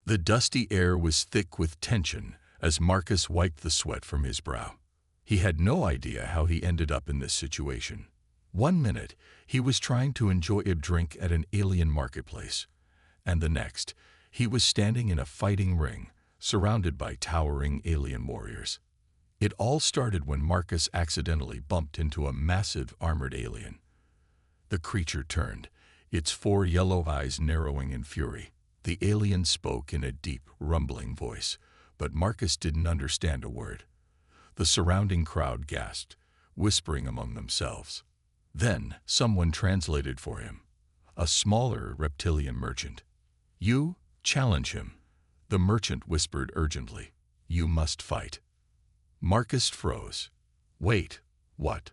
The dusty air was thick with tension as Marcus wiped the sweat from his brow. He had no idea how he ended up in this situation. One minute, he was trying to enjoy a drink at an alien marketplace, and the next, he was standing in a fighting ring, surrounded by towering alien warriors. It all started when Marcus accidentally bumped into a massive armored alien. The creature turned, its 4 yellow eyes narrowing in fury. The alien spoke in a deep, rumbling voice, but Marcus didn't understand a word. The surrounding crowd gasped, whispering among themselves. Then someone translated for him, a smaller reptilian merchant. "You challenge him," the merchant whispered urgently. "You must fight." Marcus froze. Wait, what?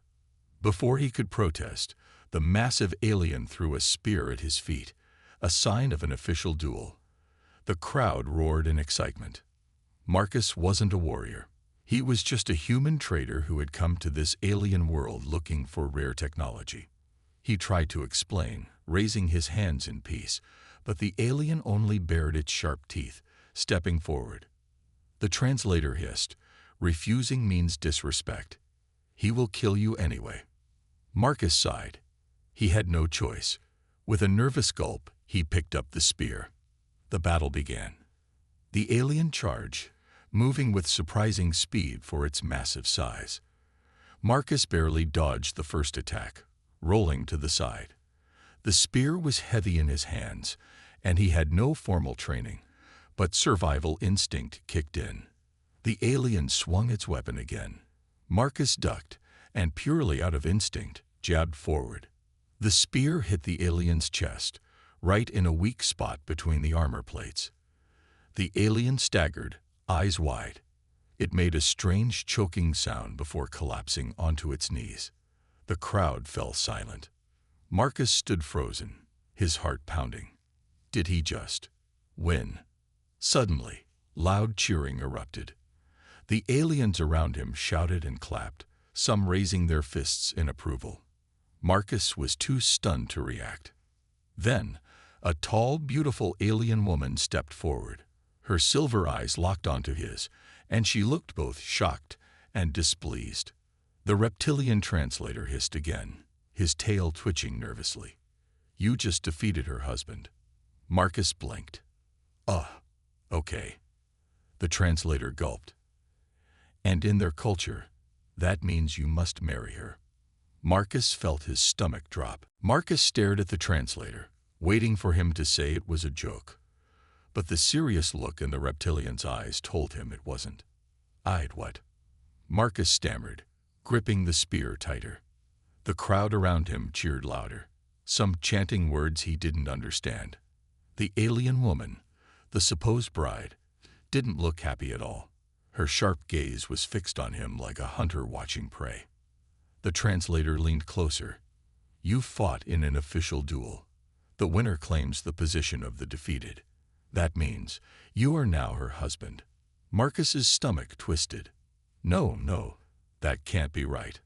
Before he could protest, the massive alien threw a spear at his feet, a sign of an official duel. The crowd roared in excitement. Marcus wasn't a warrior. He was just a human trader who had come to this alien world looking for rare technology. He tried to explain, raising his hands in peace, but the alien only bared its sharp teeth, stepping forward. The translator hissed, "Refusing means disrespect. He will kill you anyway." Marcus sighed. He had no choice. With a nervous gulp, he picked up the spear. The battle began. The alien charged, moving with surprising speed for its massive size. Marcus barely dodged the first attack, rolling to the side. The spear was heavy in his hands, and he had no formal training, but survival instinct kicked in. The alien swung its weapon again. Marcus ducked, and purely out of instinct, jabbed forward. The spear hit the alien's chest, right in a weak spot between the armor plates. The alien staggered, eyes wide. It made a strange choking sound before collapsing onto its knees. The crowd fell silent. Marcus stood frozen, his heart pounding. Did he just win? Suddenly, loud cheering erupted. The aliens around him shouted and clapped, some raising their fists in approval. Marcus was too stunned to react. Then, a tall, beautiful alien woman stepped forward. Her silver eyes locked onto his, and she looked both shocked and displeased. The reptilian translator hissed again, his tail twitching nervously. "You just defeated her husband." Marcus blinked. Okay." The translator gulped. "And in their culture, that means you must marry her." Marcus felt his stomach drop. Marcus stared at the translator, waiting for him to say it was a joke. But the serious look in the reptilian's eyes told him it wasn't. "I'd what?" Marcus stammered, gripping the spear tighter. The crowd around him cheered louder, some chanting words he didn't understand. The alien woman, the supposed bride, didn't look happy at all. Her sharp gaze was fixed on him like a hunter watching prey. The translator leaned closer. "You fought in an official duel. The winner claims the position of the defeated. That means you are now her husband." Marcus's stomach twisted. No, that can't be right.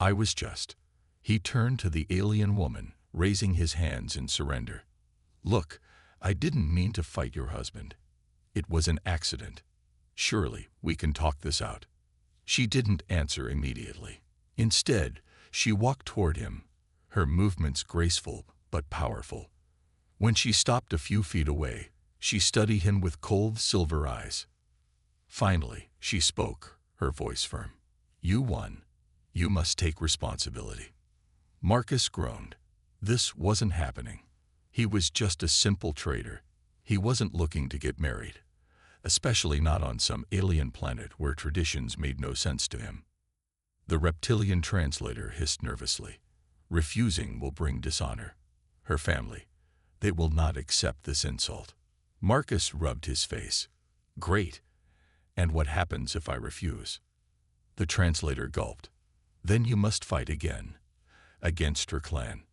I was just. He turned to the alien woman, raising his hands in surrender. "Look, I didn't mean to fight your husband. It was an accident. Surely we can talk this out." She didn't answer immediately. Instead, she walked toward him, her movements graceful but powerful. When she stopped a few feet away, she studied him with cold silver eyes. Finally, she spoke, her voice firm. "You won. You must take responsibility." Marcus groaned. This wasn't happening. He was just a simple trader. He wasn't looking to get married, especially not on some alien planet where traditions made no sense to him. The reptilian translator hissed nervously. "Refusing will bring dishonor. Her family, they will not accept this insult." Marcus rubbed his face. "Great. And what happens if I refuse?" The translator gulped. "Then you must fight again. Against her clan."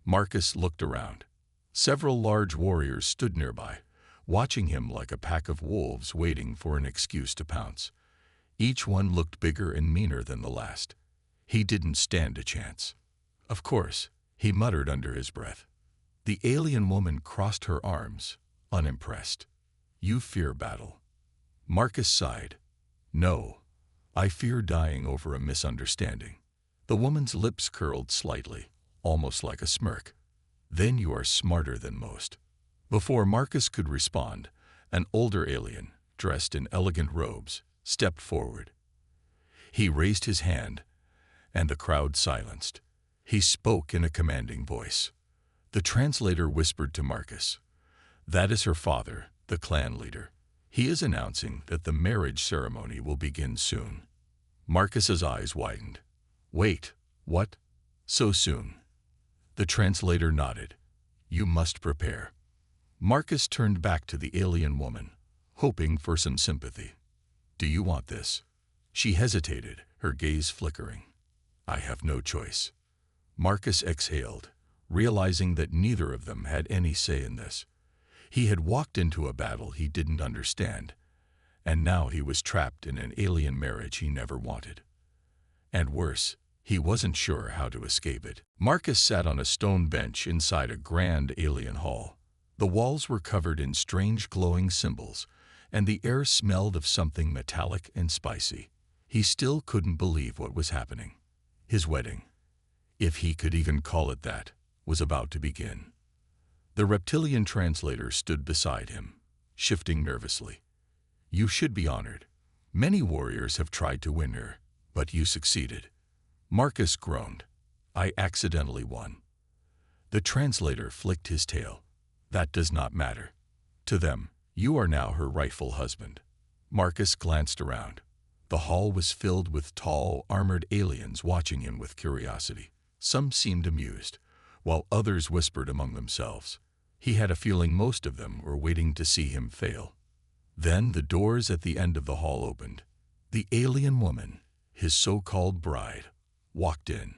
Marcus looked around. Several large warriors stood nearby, watching him like a pack of wolves waiting for an excuse to pounce. Each one looked bigger and meaner than the last. He didn't stand a chance. "Of course," he muttered under his breath. The alien woman crossed her arms, unimpressed. You fear battle. Marcus sighed. No, I fear dying over a misunderstanding. The woman's lips curled slightly, almost like a smirk. Then you are smarter than most. Before Marcus could respond, an older alien, dressed in elegant robes, stepped forward. He raised his hand, and the crowd silenced. He spoke in a commanding voice. The translator whispered to Marcus, "That is her father, the clan leader. He is announcing that the marriage ceremony will begin soon." Marcus's eyes widened. "Wait, what? So soon?" The translator nodded. "You must prepare." Marcus turned back to the alien woman, hoping for some sympathy. "Do you want this?" She hesitated, her gaze flickering. "I have no choice." Marcus exhaled, realizing that neither of them had any say in this. He had walked into a battle he didn't understand, and now he was trapped in an alien marriage he never wanted. And worse, he wasn't sure how to escape it. Marcus sat on a stone bench inside a grand alien hall. The walls were covered in strange glowing symbols, and the air smelled of something metallic and spicy. He still couldn't believe what was happening. His wedding, if he could even call it that, was about to begin. The reptilian translator stood beside him, shifting nervously. "You should be honored. Many warriors have tried to win her, but you succeeded." Marcus groaned. "I accidentally won." The translator flicked his tail. "That does not matter. To them, you are now her rightful husband." Marcus glanced around. The hall was filled with tall, armored aliens watching him with curiosity. Some seemed amused, while others whispered among themselves. He had a feeling most of them were waiting to see him fail. Then the doors at the end of the hall opened. The alien woman, his so-called bride, walked in.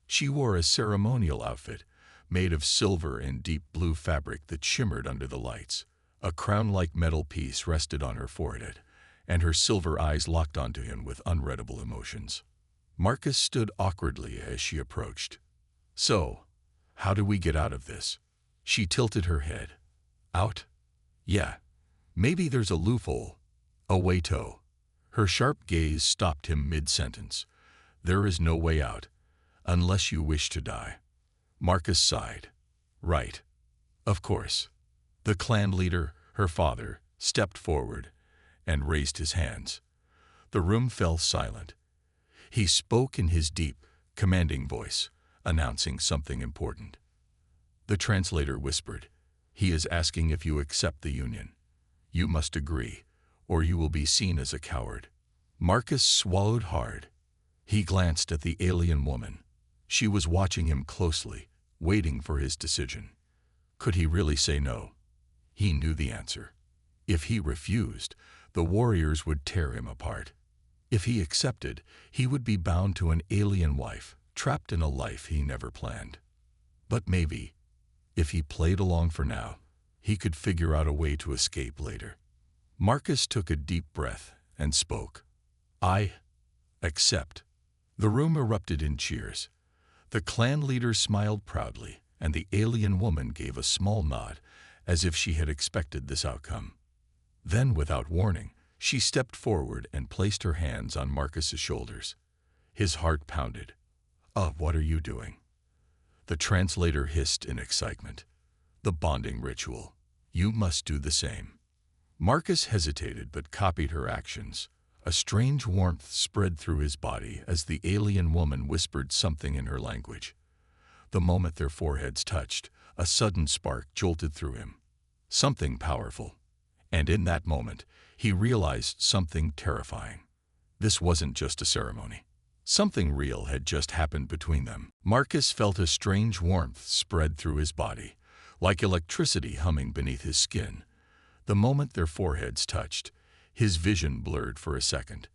She wore a ceremonial outfit made of silver and deep blue fabric that shimmered under the lights. A crown-like metal piece rested on her forehead, and her silver eyes locked onto him with unreadable emotions. Marcus stood awkwardly as she approached. "So, how do we get out of this?" She tilted her head. "Out? Yeah. Maybe there's a loophole. A way to." Her sharp gaze stopped him mid-sentence. "There is no way out, unless you wish to die." Marcus sighed. "Right. Of course." The clan leader, her father, stepped forward and raised his hands. The room fell silent. He spoke in his deep, commanding voice, announcing something important. The translator whispered, "He is asking if you accept the union. You must agree, or you will be seen as a coward." Marcus swallowed hard. He glanced at the alien woman. She was watching him closely, waiting for his decision. Could he really say no? He knew the answer. If he refused, the warriors would tear him apart. If he accepted, he would be bound to an alien wife, trapped in a life he never planned. But maybe, if he played along for now, he could figure out a way to escape later. Marcus took a deep breath and spoke. "I accept." The room erupted in cheers. The clan leader smiled proudly, and the alien woman gave a small nod, as if she had expected this outcome. Then, without warning, she stepped forward and placed her hands on Marcus's shoulders. His heart pounded. What are you doing?" The translator hissed in excitement. "The bonding ritual. You must do the same." Marcus hesitated but copied her actions. A strange warmth spread through his body as the alien woman whispered something in her language. The moment their foreheads touched, a sudden spark jolted through him. Something powerful. And in that moment, he realized something terrifying. This wasn't just a ceremony. Something real had just happened between them. Marcus felt a strange warmth spread through his body, like electricity humming beneath his skin. The moment their foreheads touched, his vision blurred for a second.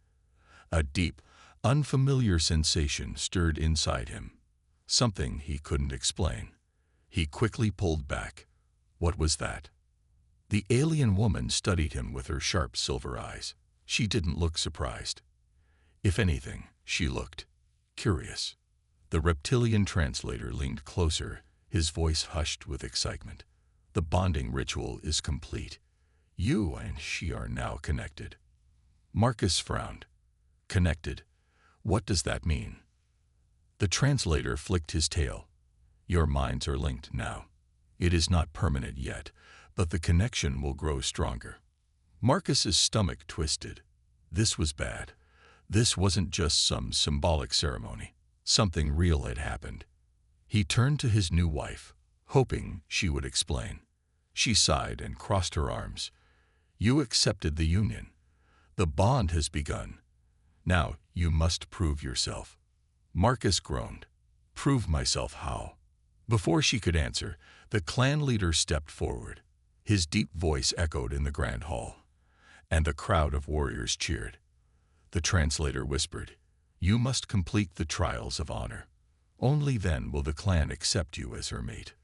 A deep, unfamiliar sensation stirred inside him. Something he couldn't explain. He quickly pulled back. What was that? The alien woman studied him with her sharp silver eyes. She didn't look surprised. If anything, she looked curious. The reptilian translator leaned closer, his voice hushed with excitement. "The bonding ritual is complete. You and she are now connected. Marcus frowned. Connected? What does that mean? The translator flicked his tail. Your minds are linked now. It is not permanent yet, but the connection will grow stronger. Marcus's stomach twisted. This was bad. This wasn't just some symbolic ceremony. Something real had happened. He turned to his new wife, hoping she would explain. She sighed and crossed her arms. You accepted the union. The bond has begun. Now you must prove yourself. Marcus groaned. Prove myself how? Before she could answer, the clan leader stepped forward. His deep voice echoed in the grand hall, and a crowd of warriors cheered. The translator whispered, You must complete the trials of honor. Only then will the clan accept you as her mate.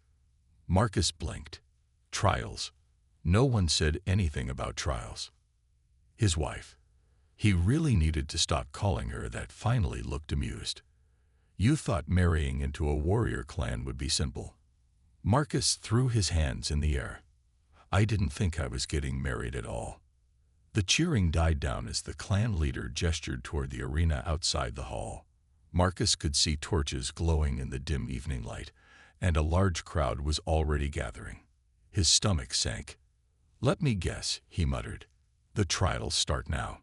Marcus blinked. Trials. No one said anything about trials. His wife. He really needed to stop calling her that. Finally looked amused. You thought marrying into a warrior clan would be simple. Marcus threw his hands in the air. I didn't think I was getting married at all. The cheering died down as the clan leader gestured toward the arena outside the hall. Marcus could see torches glowing in the dim evening light, and a large crowd was already gathering. His stomach sank. Let me guess, he muttered. The trials start now.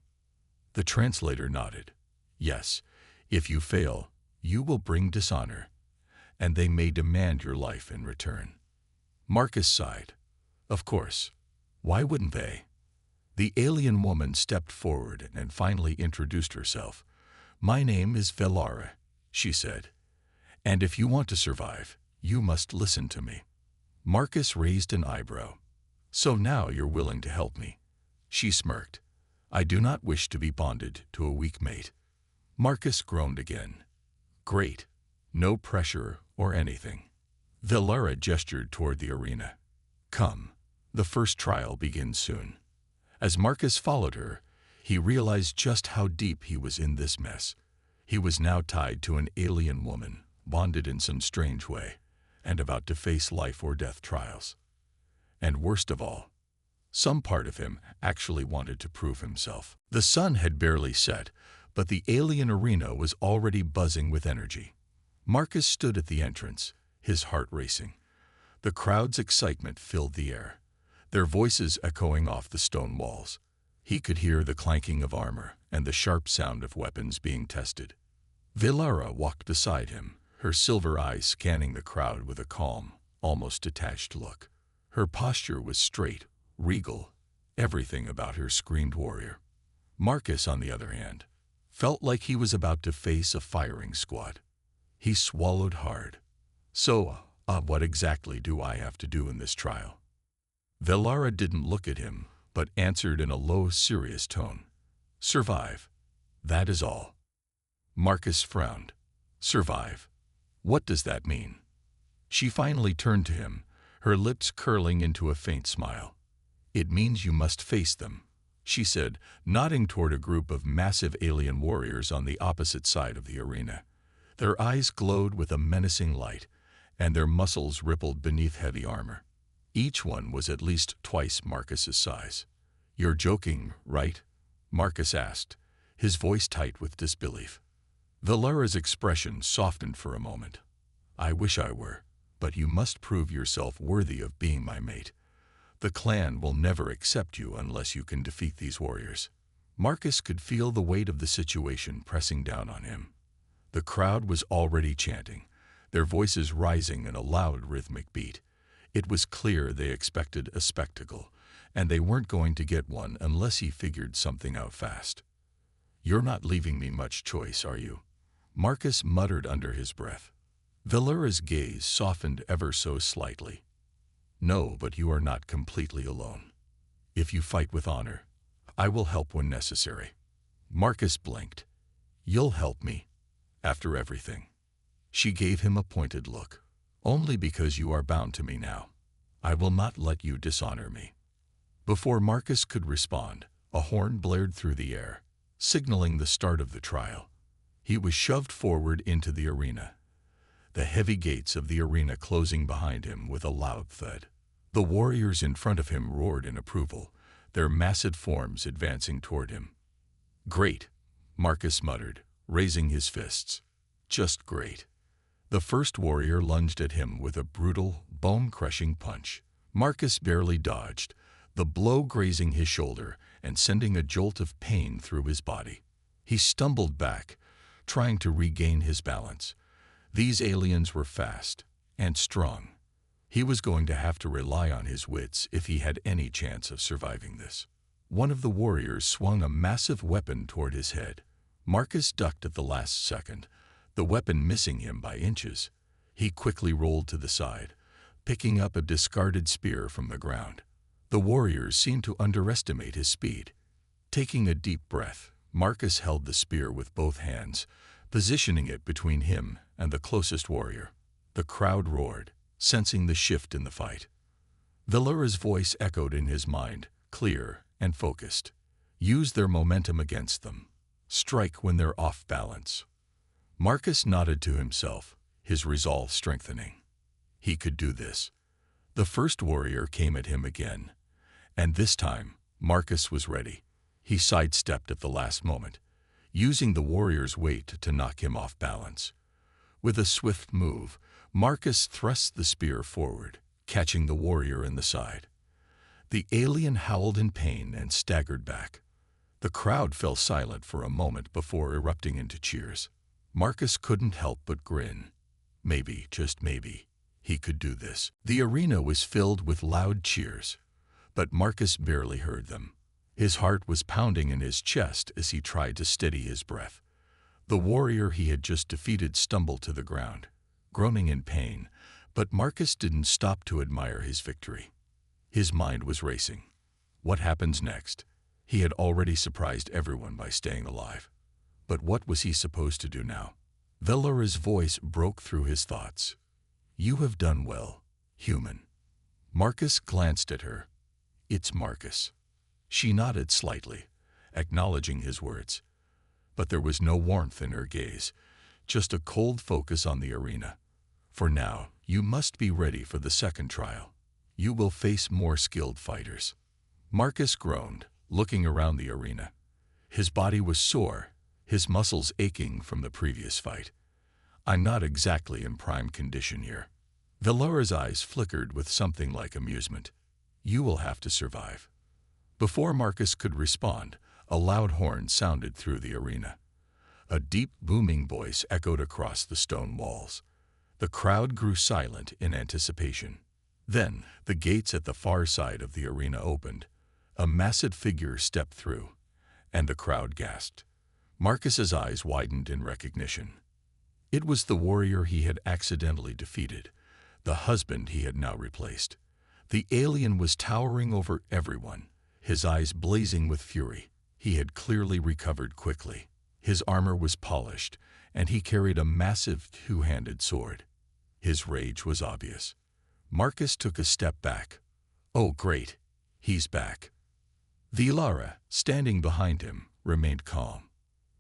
The translator nodded. Yes, if you fail, you will bring dishonor, and they may demand your life in return. Marcus sighed. Of course. Why wouldn't they? The alien woman stepped forward and finally introduced herself. My name is Velara, she said. And if you want to survive, you must listen to me. Marcus raised an eyebrow. So now you're willing to help me? She smirked. I do not wish to be bonded to a weak mate. Marcus groaned again. Great. No pressure or anything. Velara gestured toward the arena. Come. The first trial begins soon. As Marcus followed her, he realized just how deep he was in this mess. He was now tied to an alien woman, bonded in some strange way, and about to face life or death trials. And worst of all, some part of him actually wanted to prove himself. The sun had barely set, but the alien arena was already buzzing with energy. Marcus stood at the entrance, his heart racing. The crowd's excitement filled the air, their voices echoing off the stone walls. He could hear the clanking of armor and the sharp sound of weapons being tested. Velara walked beside him, her silver eyes scanning the crowd with a calm, almost detached look. Her posture was straight, regal. Everything about her screamed warrior. Marcus, on the other hand, felt like he was about to face a firing squad. He swallowed hard. So, what exactly do I have to do in this trial? Velara didn't look at him, but answered in a low, serious tone. Survive. That is all. Marcus frowned. Survive. What does that mean? She finally turned to him, her lips curling into a faint smile. It means you must face them, she said, nodding toward a group of massive alien warriors on the opposite side of the arena. Their eyes glowed with a menacing light, and their muscles rippled beneath heavy armor. Each one was at least twice Marcus's size. You're joking, right? Marcus asked, his voice tight with disbelief. Velara's expression softened for a moment. I wish I were, but you must prove yourself worthy of being my mate. The clan will never accept you unless you can defeat these warriors. Marcus could feel the weight of the situation pressing down on him. The crowd was already chanting, their voices rising in a loud rhythmic beat. It was clear they expected a spectacle, and they weren't going to get one unless he figured something out fast. You're not leaving me much choice, are you? Marcus muttered under his breath. Velara's gaze softened ever so slightly. No, but you are not completely alone. If you fight with honor, I will help when necessary. Marcus blinked. You'll help me, after everything. She gave him a pointed look. Only because you are bound to me now. I will not let you dishonor me. Before Marcus could respond, a horn blared through the air, signaling the start of the trial. He was shoved forward into the arena, the heavy gates of the arena closing behind him with a loud thud. The warriors in front of him roared in approval, their massive forms advancing toward him. "Great," Marcus muttered, raising his fists. "Just great." The first warrior lunged at him with a brutal, bone-crushing punch. Marcus barely dodged, the blow grazing his shoulder and sending a jolt of pain through his body. He stumbled back, trying to regain his balance. These aliens were fast and strong. He was going to have to rely on his wits if he had any chance of surviving this. One of the warriors swung a massive weapon toward his head. Marcus ducked at the last second, the weapon missing him by inches. He quickly rolled to the side, picking up a discarded spear from the ground. The warriors seemed to underestimate his speed. Taking a deep breath, Marcus held the spear with both hands, positioning it between him and the closest warrior. The crowd roared, sensing the shift in the fight. Valera's voice echoed in his mind, clear and focused. "Use their momentum against them. Strike when they're off balance." Marcus nodded to himself, his resolve strengthening. He could do this. The first warrior came at him again, and this time Marcus was ready. He sidestepped at the last moment, using the warrior's weight to knock him off balance. With a swift move, Marcus thrust the spear forward, catching the warrior in the side. The alien howled in pain and staggered back. The crowd fell silent for a moment before erupting into cheers. Marcus couldn't help but grin. Maybe, just maybe, he could do this. The arena was filled with loud cheers, but Marcus barely heard them. His heart was pounding in his chest as he tried to steady his breath. The warrior he had just defeated stumbled to the ground, groaning in pain, but Marcus didn't stop to admire his victory. His mind was racing. What happens next? He had already surprised everyone by staying alive. But what was he supposed to do now? Valera's voice broke through his thoughts. "You have done well, human." Marcus glanced at her. "It's Marcus." She nodded slightly, acknowledging his words. But there was no warmth in her gaze, just a cold focus on the arena. "For now, you must be ready for the second trial. You will face more skilled fighters." Marcus groaned, looking around the arena. His body was sore, his muscles aching from the previous fight. "I'm not exactly in prime condition here." Valera's eyes flickered with something like amusement. "You will have to survive." Before Marcus could respond, a loud horn sounded through the arena. A deep, booming voice echoed across the stone walls. The crowd grew silent in anticipation. Then, the gates at the far side of the arena opened. A massive figure stepped through, and the crowd gasped. Marcus's eyes widened in recognition. It was the warrior he had accidentally defeated, the husband he had now replaced. The alien was towering over everyone, his eyes blazing with fury. He had clearly recovered quickly. His armor was polished, and he carried a massive two-handed sword. His rage was obvious. Marcus took a step back. "Oh, great, he's back." Valara, standing behind him, remained calm.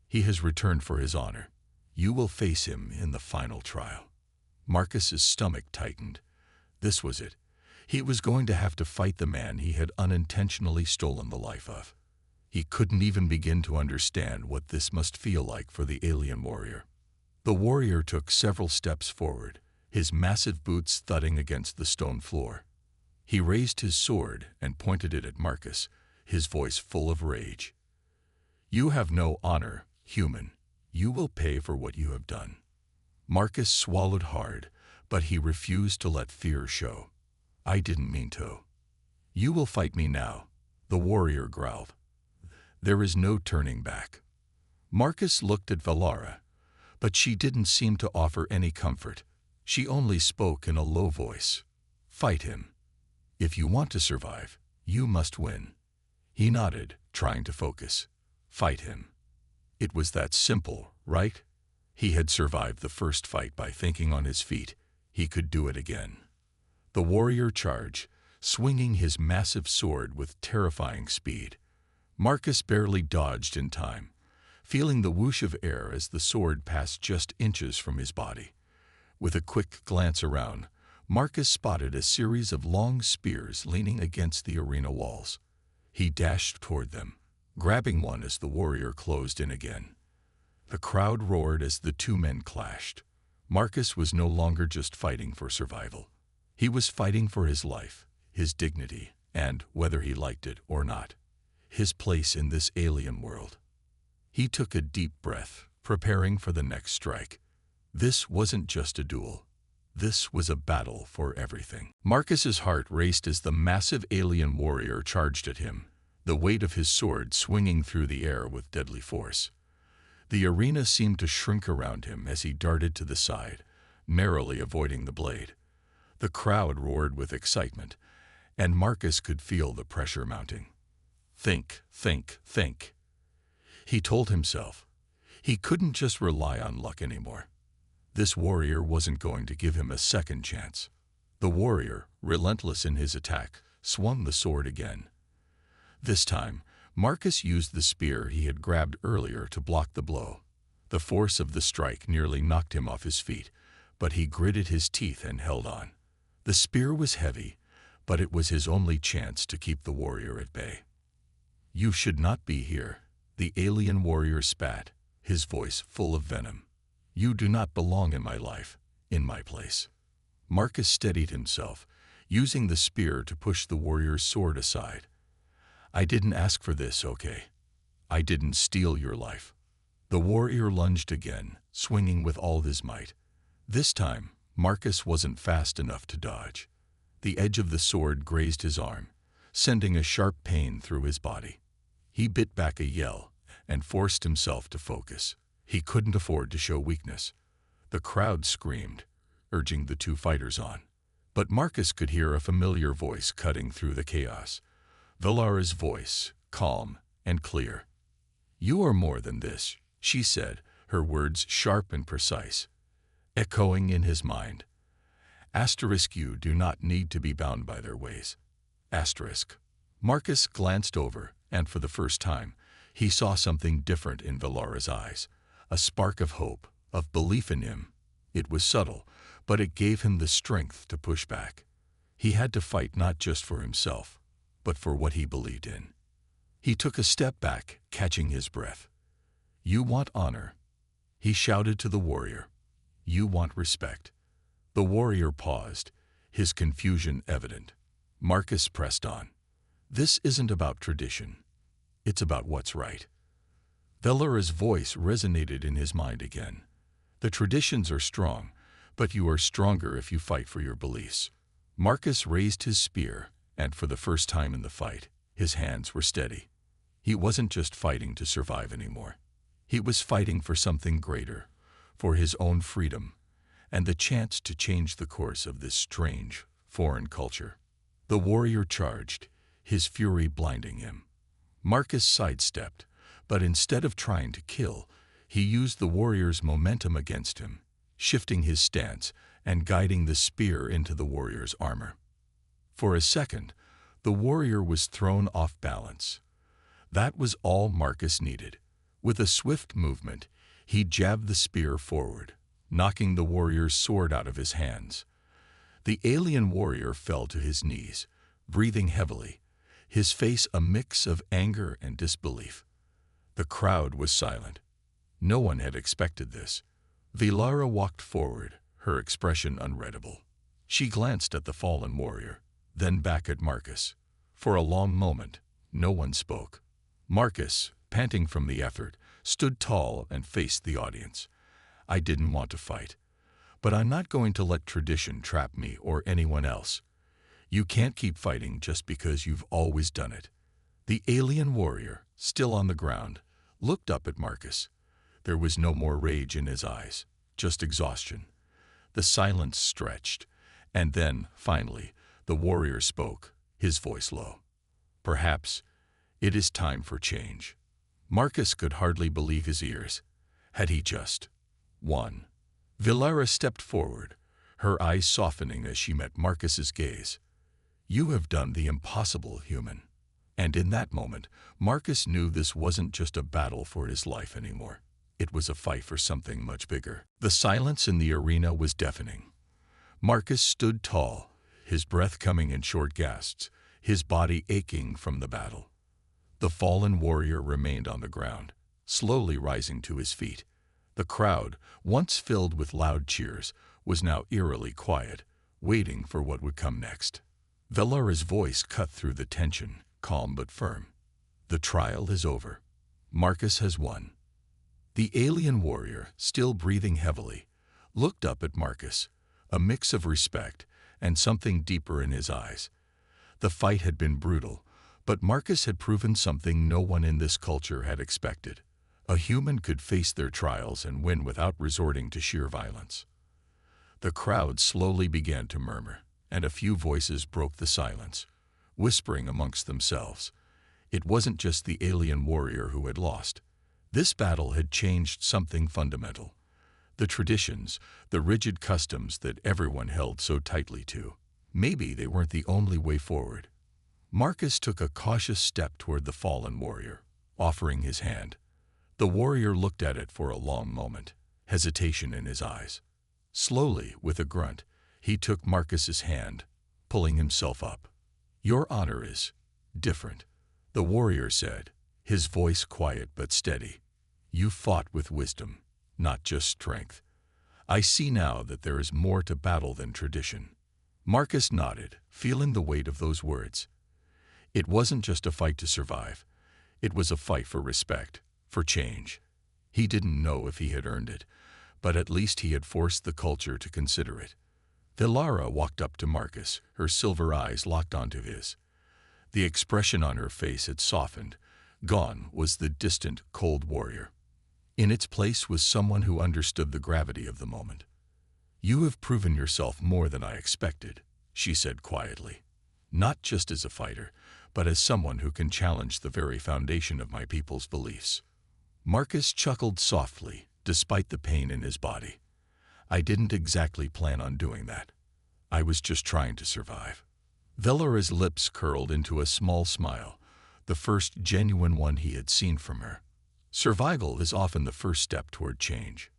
"He has returned for his honor. You will face him in the final trial." Marcus's stomach tightened. This was it. He was going to have to fight the man he had unintentionally stolen the life of. He couldn't even begin to understand what this must feel like for the alien warrior. The warrior took several steps forward, his massive boots thudding against the stone floor. He raised his sword and pointed it at Marcus, his voice full of rage. "You have no honor, human. You will pay for what you have done." Marcus swallowed hard, but he refused to let fear show. "I didn't mean to." "You will fight me now," the warrior growled. "There is no turning back." Marcus looked at Valara, but she didn't seem to offer any comfort. She only spoke in a low voice. "Fight him. If you want to survive, you must win." He nodded, trying to focus. Fight him. It was that simple, right? He had survived the first fight by thinking on his feet. He could do it again. The warrior charged, swinging his massive sword with terrifying speed. Marcus barely dodged in time, feeling the whoosh of air as the sword passed just inches from his body. With a quick glance around, Marcus spotted a series of long spears leaning against the arena walls. He dashed toward them, grabbing one as the warrior closed in again. The crowd roared as the two men clashed. Marcus was no longer just fighting for survival. He was fighting for his life, his dignity, and, whether he liked it or not, his place in this alien world. He took a deep breath, preparing for the next strike. This wasn't just a duel. This was a battle for everything. Marcus's heart raced as the massive alien warrior charged at him, the weight of his sword swinging through the air with deadly force. The arena seemed to shrink around him as he darted to the side, narrowly avoiding the blade. The crowd roared with excitement, and Marcus could feel the pressure mounting. Think, think, think. He told himself. He couldn't just rely on luck anymore. This warrior wasn't going to give him a second chance. The warrior, relentless in his attack, swung the sword again. This time, Marcus used the spear he had grabbed earlier to block the blow. The force of the strike nearly knocked him off his feet, but he gritted his teeth and held on. The spear was heavy, but it was his only chance to keep the warrior at bay. "You should not be here," the alien warrior spat, his voice full of venom. "You do not belong in my life, in my place." Marcus steadied himself, using the spear to push the warrior's sword aside. "I didn't ask for this, okay? I didn't steal your life." The warrior lunged again, swinging with all his might. This time, Marcus wasn't fast enough to dodge. The edge of the sword grazed his arm, sending a sharp pain through his body. He bit back a yell and forced himself to focus. He couldn't afford to show weakness. The crowd screamed, urging the two fighters on. But Marcus could hear a familiar voice cutting through the chaos. Valara's voice, calm and clear. "You are more than this," she said, her words sharp and precise, echoing in his mind. "You do not need to be bound by their ways." Marcus glanced over, and for the first time, he saw something different in Valara's eyes. A spark of hope, of belief in him. It was subtle, but it gave him the strength to push back. He had to fight not just for himself, but for what he believed in. He took a step back, catching his breath. "You want honor," he shouted to the warrior. "You want respect." The warrior paused, his confusion evident. Marcus pressed on. "This isn't about tradition. It's about what's right." Valara's voice resonated in his mind again. "The traditions are strong, but you are stronger if you fight for your beliefs." Marcus raised his spear, and for the first time in the fight, his hands were steady. He wasn't just fighting to survive anymore. He was fighting for something greater, for his own freedom, and the chance to change the course of this strange, foreign culture. The warrior charged, his fury blinding him. Marcus sidestepped, but instead of trying to kill, he used the warrior's momentum against him, shifting his stance and guiding the spear into the warrior's armor. For a second, the warrior was thrown off balance. That was all Marcus needed. With a swift movement, he jabbed the spear forward, knocking the warrior's sword out of his hands. The alien warrior fell to his knees, breathing heavily, his face a mix of anger and disbelief. The crowd was silent. No one had expected this. Valara walked forward, her expression unreadable. She glanced at the fallen warrior, then back at Marcus. For a long moment, no one spoke. Marcus, panting from the effort, stood tall and faced the audience. "I didn't want to fight, but I'm not going to let tradition trap me or anyone else. You can't keep fighting just because you've always done it." The alien warrior, still on the ground, looked up at Marcus. There was no more rage in his eyes, just exhaustion. The silence stretched, and then, finally, the warrior spoke, his voice low. "Perhaps it is time for change." Marcus could hardly believe his ears. Had he just won? Valara stepped forward, her eyes softening as she met Marcus's gaze. "You have done the impossible, human." And in that moment, Marcus knew this wasn't just a battle for his life anymore. It was a fight for something much bigger. The silence in the arena was deafening. Marcus stood tall, his breath coming in short gasps, his body aching from the battle. The fallen warrior remained on the ground, slowly rising to his feet. The crowd, once filled with loud cheers, was now eerily quiet, waiting for what would come next. Velara's voice cut through the tension, calm but firm. The trial is over. Marcus has won. The alien warrior, still breathing heavily, looked up at Marcus, a mix of respect and something deeper in his eyes. The fight had been brutal, but Marcus had proven something no one in this culture had expected. A human could face their trials and win without resorting to sheer violence. The crowd slowly began to murmur, and a few voices broke the silence, whispering amongst themselves. It wasn't just the alien warrior who had lost. This battle had changed something fundamental. The traditions, the rigid customs that everyone held so tightly to. Maybe they weren't the only way forward. Marcus took a cautious step toward the fallen warrior, offering his hand. The warrior looked at it for a long moment, hesitation in his eyes. Slowly, with a grunt, he took Marcus's hand, pulling himself up. "Your honor is different," the warrior said, his voice quiet but steady. "You fought with wisdom, not just strength. I see now that there is more to battle than tradition." Marcus nodded, feeling the weight of those words. It wasn't just a fight to survive. It was a fight for respect, for change. He didn't know if he had earned it, but at least he had forced the culture to consider it. Velara walked up to Marcus, her silver eyes locked onto his. The expression on her face had softened. Gone was the distant, cold warrior. In its place was someone who understood the gravity of the moment. "You have proven yourself more than I expected," she said quietly. "Not just as a fighter, but as someone who can challenge the very foundation of my people's beliefs." Marcus chuckled softly, despite the pain in his body. "I didn't exactly plan on doing that. I was just trying to survive." Velara's lips curled into a small smile, the first genuine one he had seen from her. Survival is often the first step toward change.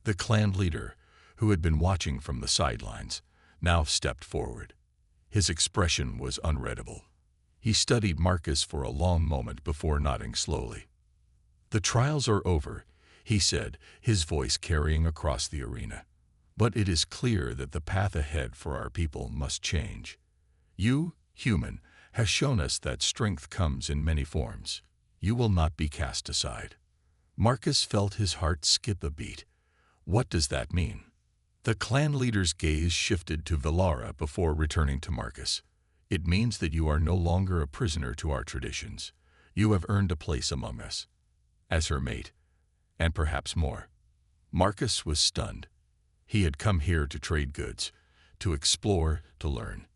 The clan leader, who had been watching from the sidelines, now stepped forward. His expression was unreadable. He studied Marcus for a long moment before nodding slowly. "The trials are over," he said, his voice carrying across the arena. "But it is clear that the path ahead for our people must change. You, human, have shown us that strength comes in many forms. You will not be cast aside." Marcus felt his heart skip a beat. What does that mean? The clan leader's gaze shifted to Velara before returning to Marcus. "It means that you are no longer a prisoner to our traditions. You have earned a place among us, as her mate, and perhaps more." Marcus was stunned. He had come here to trade goods, to explore, to learn.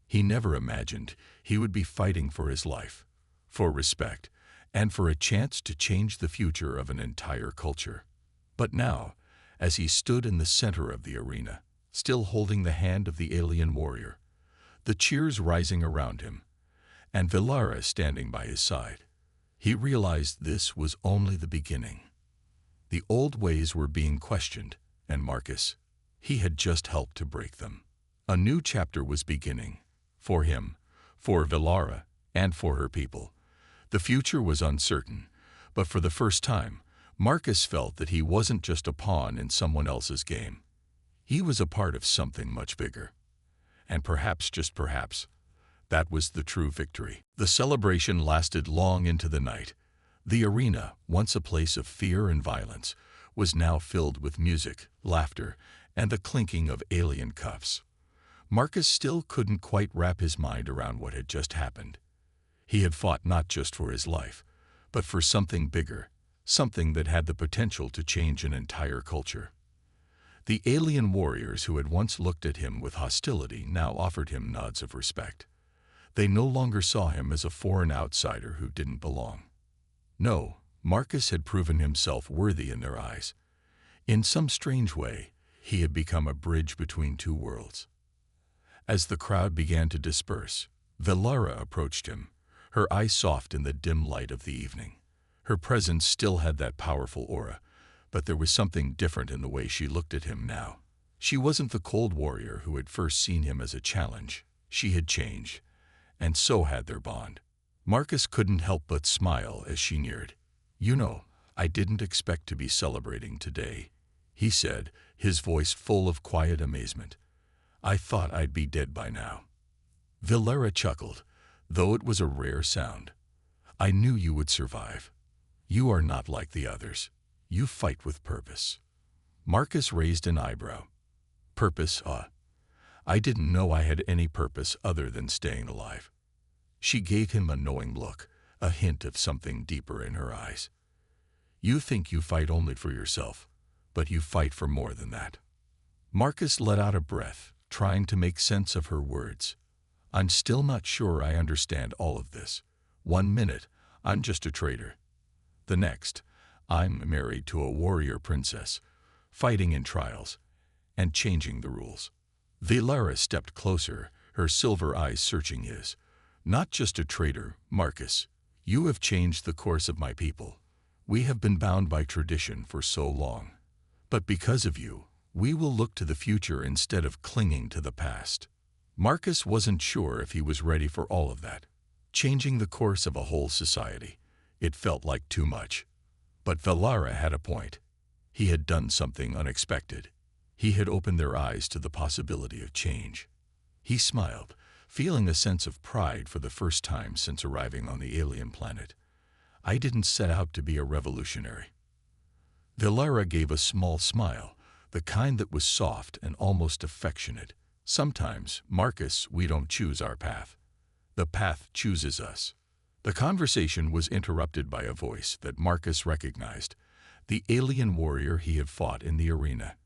He never imagined he would be fighting for his life, for respect, and for a chance to change the future of an entire culture. But now, as he stood in the center of the arena, still holding the hand of the alien warrior, the cheers rising around him, and Velara standing by his side, he realized this was only the beginning. The old ways were being questioned, and Marcus, he had just helped to break them. A new chapter was beginning, for him, for Velara, and for her people. The future was uncertain, but for the first time, Marcus felt that he wasn't just a pawn in someone else's game. He was a part of something much bigger. And perhaps, just perhaps, that was the true victory. The celebration lasted long into the night. The arena, once a place of fear and violence, was now filled with music, laughter, and the clinking of alien cuffs. Marcus still couldn't quite wrap his mind around what had just happened. He had fought not just for his life, but for something bigger, something that had the potential to change an entire culture. The alien warriors who had once looked at him with hostility now offered him nods of respect. They no longer saw him as a foreign outsider who didn't belong. No, Marcus had proven himself worthy in their eyes. In some strange way, he had become a bridge between two worlds. As the crowd began to disperse, Velara approached him, her eyes soft in the dim light of the evening. Her presence still had that powerful aura, but there was something different in the way she looked at him now. She wasn't the cold warrior who had first seen him as a challenge. She had changed, and so had their bond. Marcus couldn't help but smile as she neared. "You know, I didn't expect to be celebrating today," he said, his voice full of quiet amazement. "I thought I'd be dead by now." Valera chuckled, though it was a rare sound. "I knew you would survive. You are not like the others. You fight with purpose." Marcus raised an eyebrow. "Purpose, I didn't know I had any purpose other than staying alive." She gave him a knowing look, a hint of something deeper in her eyes. "You think you fight only for yourself, but you fight for more than that." Marcus let out a breath, trying to make sense of her words. "I'm still not sure I understand all of this. One minute, I'm just a trader. The next, I'm married to a warrior princess, fighting in trials, and changing the rules." Valera stepped closer, her silver eyes searching his. "Not just a traitor, Marcus. You have changed the course of my people. We have been bound by tradition for so long. But because of you, we will look to the future instead of clinging to the past." Marcus wasn't sure if he was ready for all of that. Changing the course of a whole society. It felt like too much. But Valera had a point. He had done something unexpected. He had opened their eyes to the possibility of change. He smiled, feeling a sense of pride for the first time since arriving on the alien planet. "I didn't set out to be a revolutionary." Valera gave a small smile, the kind that was soft and almost affectionate. "Sometimes, Marcus, we don't choose our path. The path chooses us." The conversation was interrupted by a voice that Marcus recognized, the alien warrior he had fought in the arena.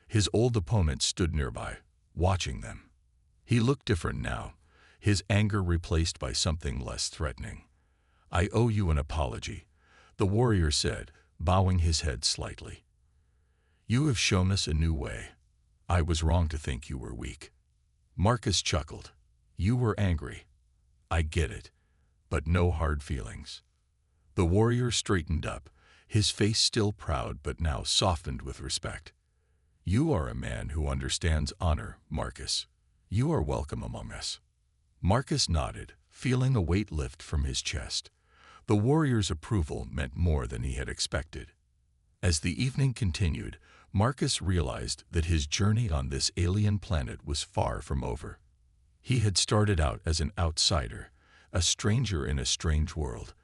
His old opponent stood nearby, watching them. He looked different now, his anger replaced by something less threatening. "I owe you an apology," the warrior said, bowing his head slightly. "You have shown us a new way. I was wrong to think you were weak." Marcus chuckled. "You were angry. I get it, but no hard feelings." The warrior straightened up, his face still proud but now softened with respect. "You are a man who understands honor, Marcus. You are welcome among us." Marcus nodded, feeling a weight lift from his chest. The warrior's approval meant more than he had expected. As the evening continued, Marcus realized that his journey on this alien planet was far from over. He had started out as an outsider, a stranger in a strange world,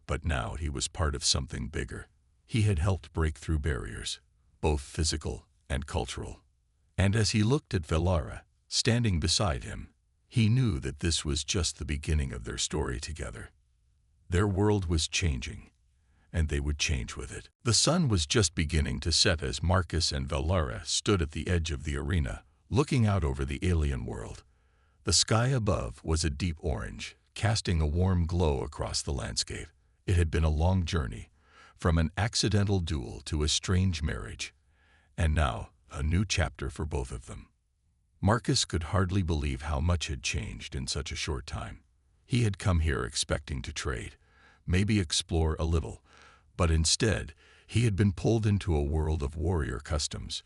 but now he was part of something bigger. He had helped break through barriers, both physical and cultural. And as he looked at Valera, standing beside him, he knew that this was just the beginning of their story together. Their world was changing, and they would change with it. The sun was just beginning to set as Marcus and Valera stood at the edge of the arena, looking out over the alien world. The sky above was a deep orange, casting a warm glow across the landscape. It had been a long journey, from an accidental duel to a strange marriage, and now a new chapter for both of them. Marcus could hardly believe how much had changed in such a short time. He had come here expecting to trade, maybe explore a little, but instead he had been pulled into a world of warrior customs,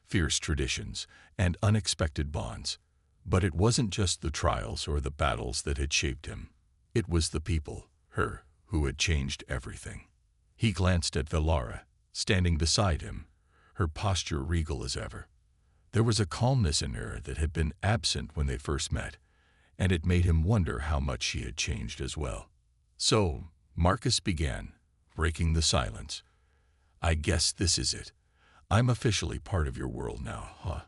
fierce traditions, and unexpected bonds. But it wasn't just the trials or the battles that had shaped him. It was the people, her, who had changed everything. He glanced at Valera, standing beside him, her posture regal as ever. There was a calmness in her that had been absent when they first met, and it made him wonder how much she had changed as well. "So," Marcus began, breaking the silence, "I guess this is it. I'm officially part of your world now, huh?"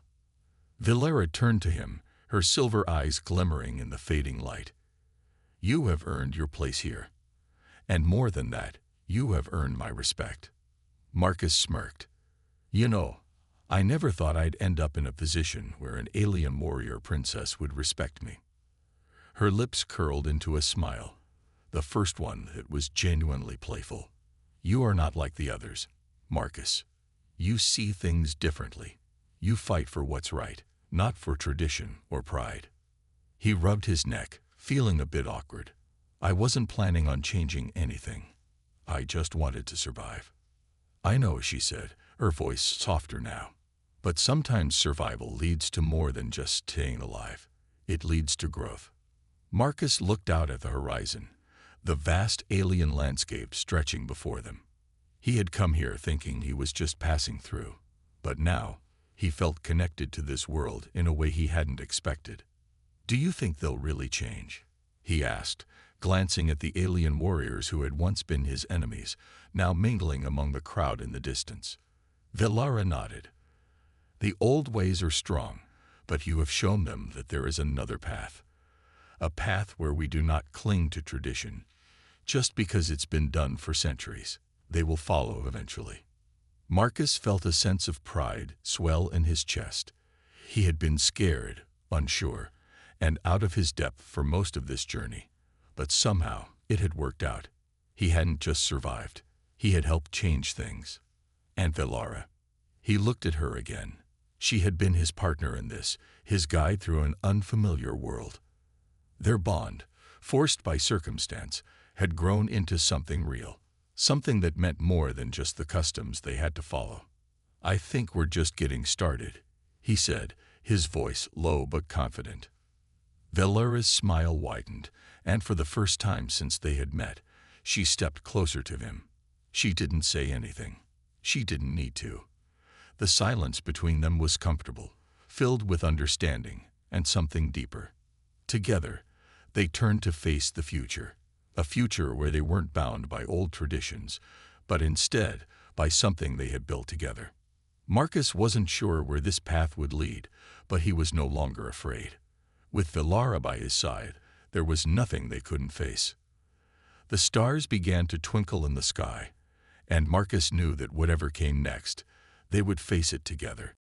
Valera turned to him, her silver eyes glimmering in the fading light. "You have earned your place here. And more than that, you have earned my respect." Marcus smirked. "You know, I never thought I'd end up in a position where an alien warrior princess would respect me." Her lips curled into a smile, the first one that was genuinely playful. "You are not like the others, Marcus. You see things differently. You fight for what's right, not for tradition or pride." He rubbed his neck, feeling a bit awkward. "I wasn't planning on changing anything. I just wanted to survive." "I know," she said, her voice softer now. "But sometimes survival leads to more than just staying alive. It leads to growth." Marcus looked out at the horizon. the vast alien landscape stretching before them. He had come here thinking he was just passing through, but now he felt connected to this world in a way he hadn't expected. "Do you think they'll really change?" he asked, glancing at the alien warriors who had once been his enemies, now mingling among the crowd in the distance. Velara nodded. "The old ways are strong, but you have shown them that there is another path. A path where we do not cling to tradition. Just because it's been done for centuries, they will follow eventually." Marcus felt a sense of pride swell in his chest. He had been scared, unsure, and out of his depth for most of this journey, but somehow it had worked out. He hadn't just survived, he had helped change things. And Velara. He looked at her again. She had been his partner in this, his guide through an unfamiliar world. Their bond, forced by circumstance, had grown into something real, something that meant more than just the customs they had to follow. "I think we're just getting started," he said, his voice low but confident. Velara's smile widened, and for the first time since they had met, she stepped closer to him. She didn't say anything. She didn't need to. The silence between them was comfortable, filled with understanding and something deeper. Together, they turned to face the future, a future where they weren't bound by old traditions, but instead by something they had built together. Marcus wasn't sure where this path would lead, but he was no longer afraid. With Velara by his side, there was nothing they couldn't face. The stars began to twinkle in the sky, and Marcus knew that whatever came next, they would face it together.